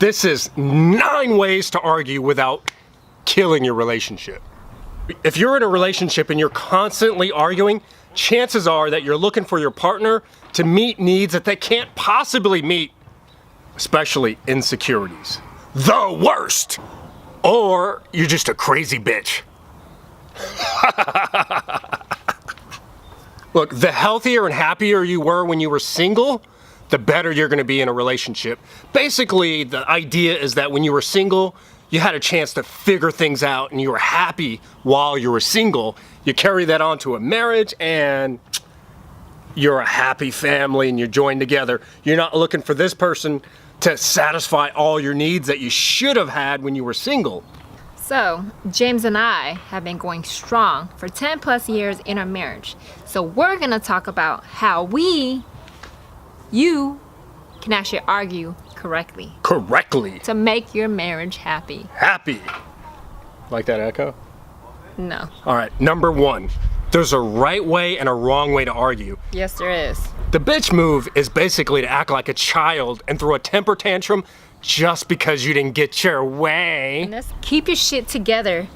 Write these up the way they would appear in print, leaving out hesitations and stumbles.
This is 9 ways to argue without killing your relationship. If you're in a relationship and you're constantly arguing, chances are that you're looking for your partner to meet needs that they can't possibly meet, especially insecurities. The worst! Or you're just a crazy bitch. Look, the healthier and happier you were when you were single, the better you're gonna be in a relationship. Basically, the idea is that when you were single, you had a chance to figure things out and you were happy while you were single. You carry that on to a marriage and you're a happy family and you're joined together. You're not looking for this person to satisfy all your needs that you should have had when you were single. So, James and I have been going strong for 10 plus years in our marriage. So we're gonna talk about how you can actually argue correctly. Correctly. To make your marriage happy. Happy. Like that echo? No. All right, number 1. There's a right way and a wrong way to argue. Yes, there is. The bitch move is basically to act like a child and throw a temper tantrum just because you didn't get your way. Keep your shit together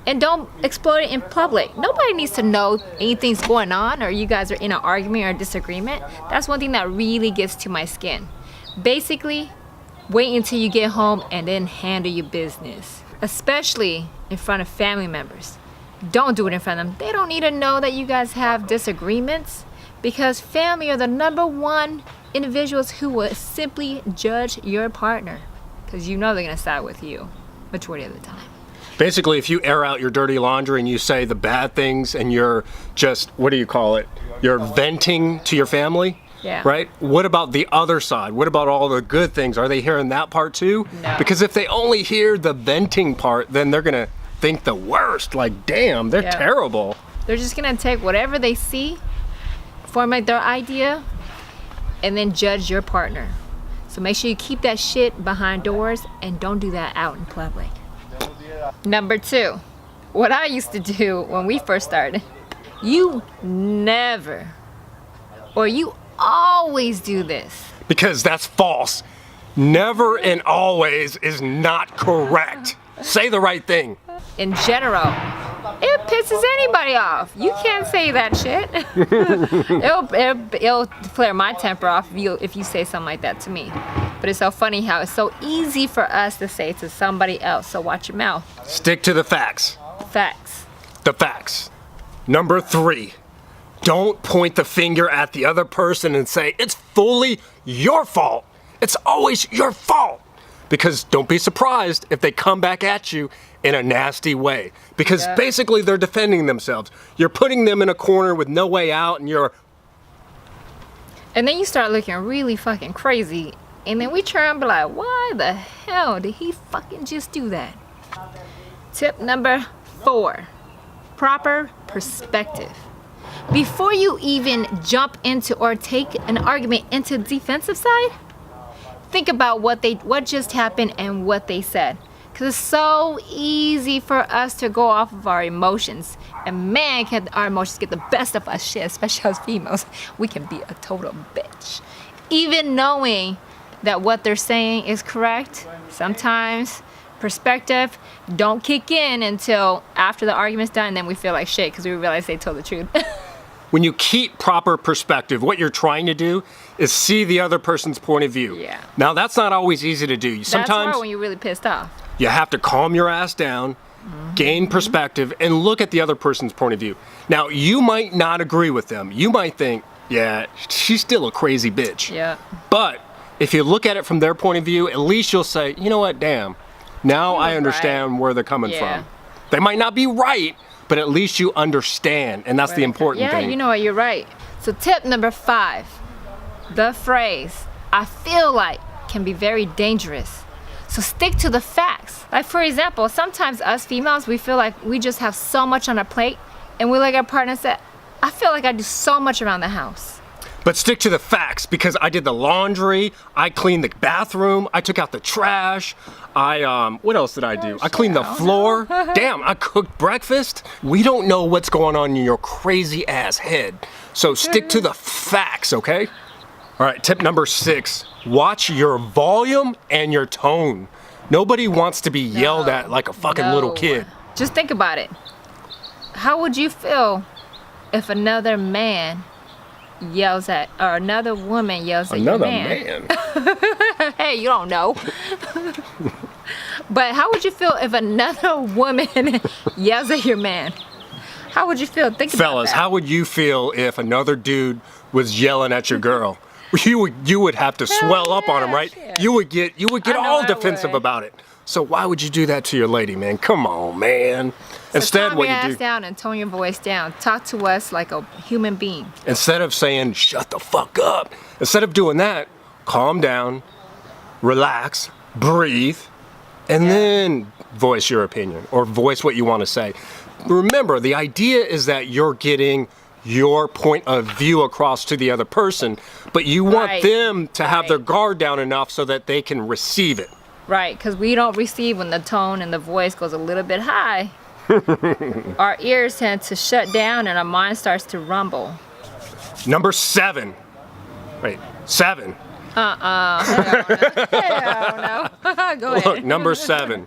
and don't explode it in public. Nobody needs to know anything's going on or you guys are in an argument or disagreement. That's one thing that really gets to my skin. Basically, wait until you get home and then handle your business, especially in front of family members. Don't do it in front of them. They don't need to know that you guys have disagreements because family are the #1 individuals who will simply judge your partner because you know they're gonna side with you majority of the time. Basically, if you air out your dirty laundry and you say the bad things and you're just, what do you call it? You're venting to your family, yeah. Right? What about the other side? What about all the good things? Are they hearing that part too? No. Because if they only hear the venting part, then they're gonna think the worst. Like, damn, they're terrible. They're just gonna take whatever they see, formulate their idea, and then judge your partner. So make sure you keep that shit behind doors and don't do that out in public. Number 2, what I used to do when we first started, you never, or you always do this. Because that's false. Never and always is not correct. Say the right thing. In general, it pisses anybody off. You can't say that shit. it'll flare my temper off if you say something like that to me. But it's so funny how it's so easy for us to say to somebody else. So watch your mouth. Stick to the facts. Facts. The facts. Number 3, don't point the finger at the other person and say, it's fully your fault. It's always your fault. Because don't be surprised if they come back at you in a nasty way. Because basically they're defending themselves. You're putting them in a corner with no way out and And then you start looking really fucking crazy. And then we try and be like, why the hell did he fucking just do that? Tip number 4, proper perspective. Before you even jump into or take an argument into the defensive side, think about what just happened and what they said. Because it's so easy for us to go off of our emotions. And man, can our emotions get the best of us, shit, especially as females. We can be a total bitch. Even knowing that what they're saying is correct, sometimes perspective don't kick in until after the argument's done, and then we feel like shit because we realize they told the truth. When you keep proper perspective, what you're trying to do is see the other person's point of view. Yeah. Now, that's not always easy to do. Sometimes that's hard when you're really pissed off. You have to calm your ass down, gain perspective, and look at the other person's point of view. Now, you might not agree with them. You might think, yeah, she's still a crazy bitch. Yeah. But if you look at it from their point of view, at least you'll say, you know what, damn, now I understand where they're coming from. They might not be right, but at least you understand, and that's the important thing. Yeah, you know what, you're right. So tip number 5, the phrase, I feel like, can be very dangerous. So stick to the facts. Like for example, sometimes us females, we feel like we just have so much on our plate, and we look at our partner and say, I feel like I do so much around the house. But stick to the facts, because I did the laundry, I cleaned the bathroom, I took out the trash, what else did I do? I cleaned the floor. Damn, I cooked breakfast. We don't know what's going on in your crazy ass head. So stick to the facts, okay? All right, tip number 6, watch your volume and your tone. Nobody wants to be yelled at like a fucking little kid. Just think about it. How would you feel if another man yells at, or another woman yells at your man? Hey, you don't know. But how would you feel if another woman yells at your man? How would you feel? Think about Fellas, that. how would you feel if another dude was yelling at your girl? You would have to swell up on him, right? Shit. You would get all defensive would. about it. So why would you do that to your lady, man? Come on, man. Instead, calm what your you ass do, down and tone your voice down. Talk to us like a human being. instead of saying shut the fuck up, instead of doing that, calm down, relax, breathe, and then voice your opinion or voice what you want to say. Remember, the idea is that you're getting your point of view across to the other person, but you want Right. them to have their Right. guard down enough so that they can receive it. Right, because we don't receive when the tone and the voice goes a little bit high. Our ears tend to shut down and our mind starts to rumble. Number 7. Wait, 7. Hell no. Go Look, ahead. number 7.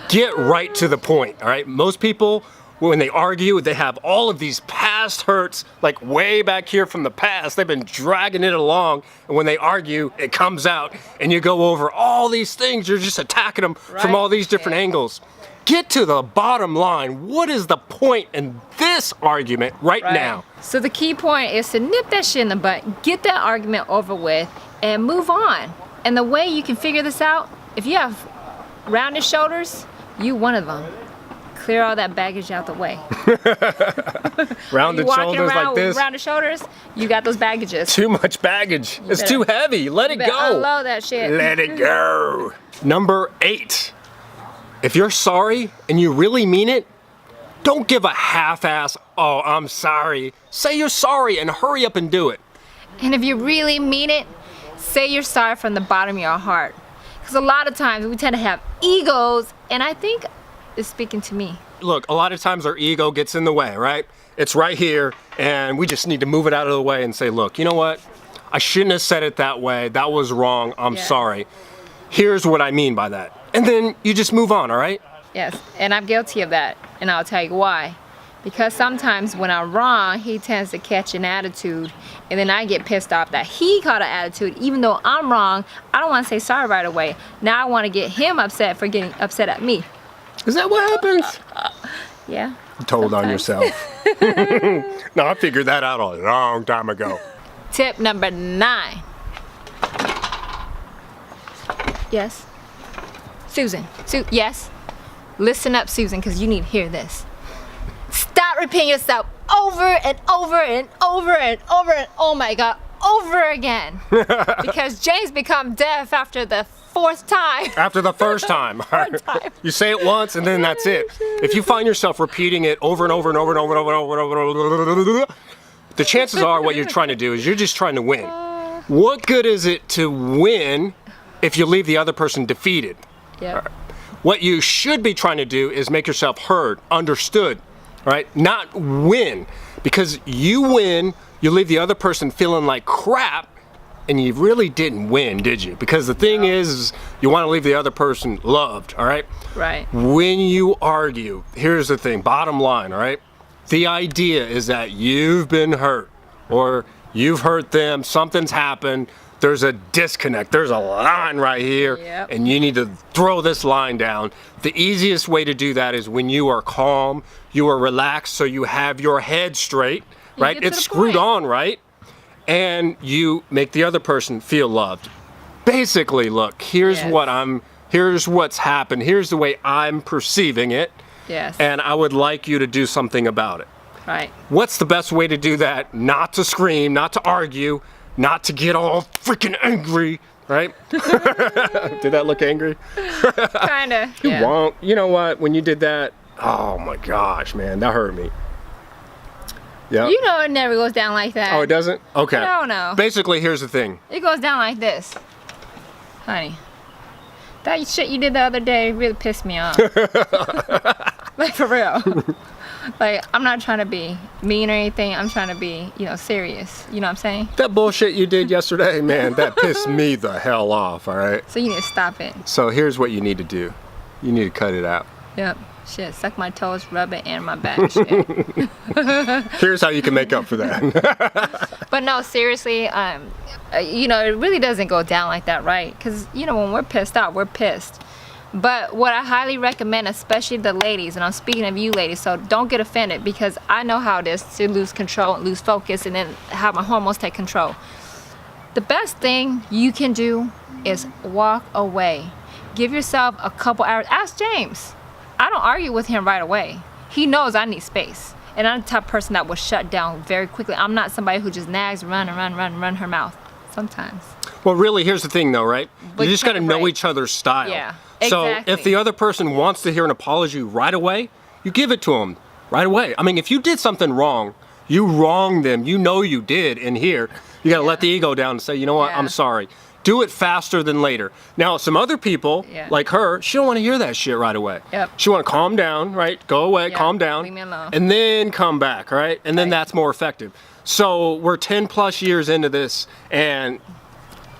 Get right to the point, all right? Most people, when they argue, they have all of these past hurts, like way back here from the past. They've been dragging it along, and when they argue, it comes out, and you go over all these things. You're just attacking them from all these different angles. Get to the bottom line. What is the point in this argument right now? So the key point is to nip that shit in the butt, get that argument over with, and move on. And the way you can figure this out, if you have rounded shoulders, you one of them. Clear all that baggage out the way. Rounded You walking shoulders around like this. with rounded shoulders, you got those baggages. Too much baggage. It's too heavy. Let it Better go. unload that shit. Let it go. Number 8. If you're sorry and you really mean it, don't give a half-ass, oh, I'm sorry. Say you're sorry and hurry up and do it. And if you really mean it, say you're sorry from the bottom of your heart. Because a lot of times we tend to have egos, and I think it's speaking to me. Look, a lot of times our ego gets in the way, right? It's right here, and we just need to move it out of the way and say, look, you know what? I shouldn't have said it that way. That was wrong. I'm sorry. Here's what I mean by that. And then you just move on, all right? Yes, and I'm guilty of that, and I'll tell you why. Because sometimes when I'm wrong, he tends to catch an attitude, and then I get pissed off that he caught an attitude. Even though I'm wrong, I don't want to say sorry right away. Now I want to get him upset for getting upset at me. Is that what happens? Yeah. You told on sometimes. yourself. No, I figured that out a long time ago. Tip number 9. Yes. Susan. Yes. Listen up, Susan, because you need to hear this. Stop repeating yourself over and over and over and over and oh my god, over again. Because James become deaf after the 4th time. After the first time. You say it once and then that's it. If you find yourself repeating it over and over and over and over and over and over and over, the chances are what you're trying to do is you're just trying to win. What good is it to win if you leave the other person defeated? Yeah. What you should be trying to do is make yourself heard, understood, right? Not win. Because you win, you leave the other person feeling like crap, and you really didn't win, did you? Because the thing is you want to leave the other person loved, all right? Right. When you argue, here's the thing, bottom line, all right? The idea is that you've been hurt, or you've hurt them, something's happened, there's a disconnect, there's a line right here, and you need to throw this line down. The easiest way to do that is when you are calm, you are relaxed, so you have your head straight, right? It's screwed on, right? And you make the other person feel loved. Basically, look, here's what's happened, here's the way I'm perceiving it, and I would like you to do something about it. Right. What's the best way to do that? Not to scream, not to argue, not to get all freaking angry, right? Did that look angry? Kinda. You won't. You know what? When you did that, oh my gosh, man, that hurt me. Yeah. You know it never goes down like that. Oh, it doesn't? Okay. I don't know. Basically, here's the thing. It goes down like this. Honey. That shit you did the other day really pissed me off. Like for real. Like, I'm not trying to be mean or anything. I'm trying to be, serious. You know what I'm saying? That bullshit you did yesterday, man, that pissed me the hell off, all right? So you need to stop it. So here's what you need to do. You need to cut it out. Yep. Shit, suck my toes, rub it, and my back. Shit. Here's how you can make up for that. But no, seriously, it really doesn't go down like that, right? Because, when we're pissed off, we're pissed. But what I highly recommend, especially the ladies, and I'm speaking of you ladies, so don't get offended, because I know how it is to lose control and lose focus and then have my hormones take control. The best thing you can do is walk away. Give yourself a couple hours. Ask James. I don't argue with him right away. He knows I need space. And I'm the type of person that will shut down very quickly. I'm not somebody who just nags, run her mouth. Sometimes. Well, really, here's the thing, though, right? But you just got to know break. each other's style. Yeah, So exactly. if the other person wants to hear an apology right away, you give it to them right away. I mean, if you did something wrong, you wronged them, you know you did, and here, you got to let the ego down and say, you know what, Yeah. I'm sorry. Do it faster than later. Now, some other people, like her, she don't want to hear that shit right away. Yep. She want to calm down, right? Go away, Yeah, calm down. leave me alone. And then come back, right? And then Right. that's more effective. So we're 10 plus years into this, and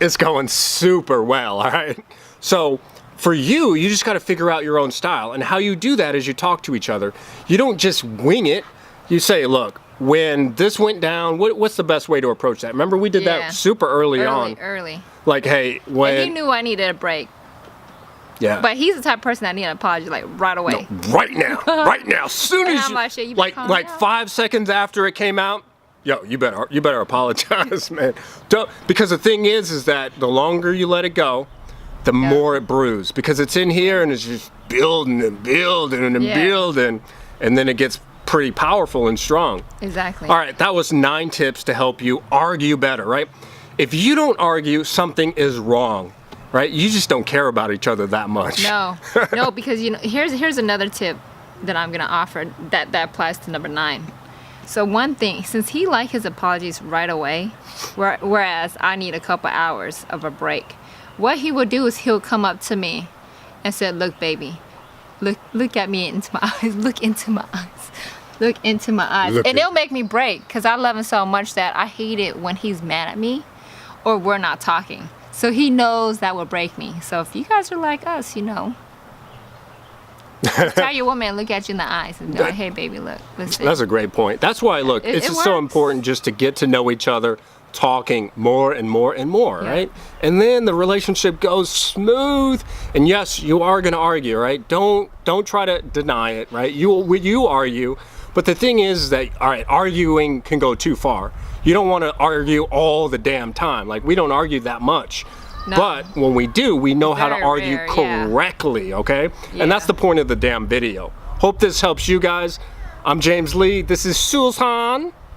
it's going super well, all right? So for you, you just got to figure out your own style. And how you do that is you talk to each other. You don't just wing it. You say, look, when this went down, what's the best way to approach that? Remember, we did Yeah. that super early on. Early. Like, hey, when... And he knew I needed a break. Yeah. But he's the type of person that needs an apology, like, right away. Right now, right now. As soon And as I'm you, like, shit, you better calm like down. 5 seconds after it came out, yo, you better apologize, man. Because the thing is that the longer you let it go, the more it brews. Because it's in here and it's just building and building and Yeah. building, and then it gets pretty powerful and strong. Exactly. All right, that was 9 tips to help you argue better, right? If you don't argue, something is wrong, right? You just don't care about each other that much. No, because here's another tip that I'm gonna offer that applies to number 9. So one thing, since he liked his apologies right away, whereas I need a couple hours of a break, what he would do is he'll come up to me and said, "Look, baby, look at me into my eyes, look into my eyes." Look into my eyes. Look And at- it'll make me break, because I love him so much that I hate it when he's mad at me or we're not talking. So he knows that will break me. So if you guys are like us, just tell your woman, look at you in the eyes and be like, "Hey, baby, look, listen." That's a great point. That's why, look, It- it's it just so works. important just to get to know each other, talking more and more and more, Yeah. right? And then the relationship goes smooth. And yes, you are going to argue, right? Don't try to deny it, right? You argue, but the thing is that, all right, arguing can go too far. You don't want to argue all the damn time. Like, we don't argue that much. No. But when we do, we know how to Very argue rare, yeah. correctly, okay? Yeah. And that's the point of the damn video. Hope this helps you guys. I'm James Lee. This is Sultan.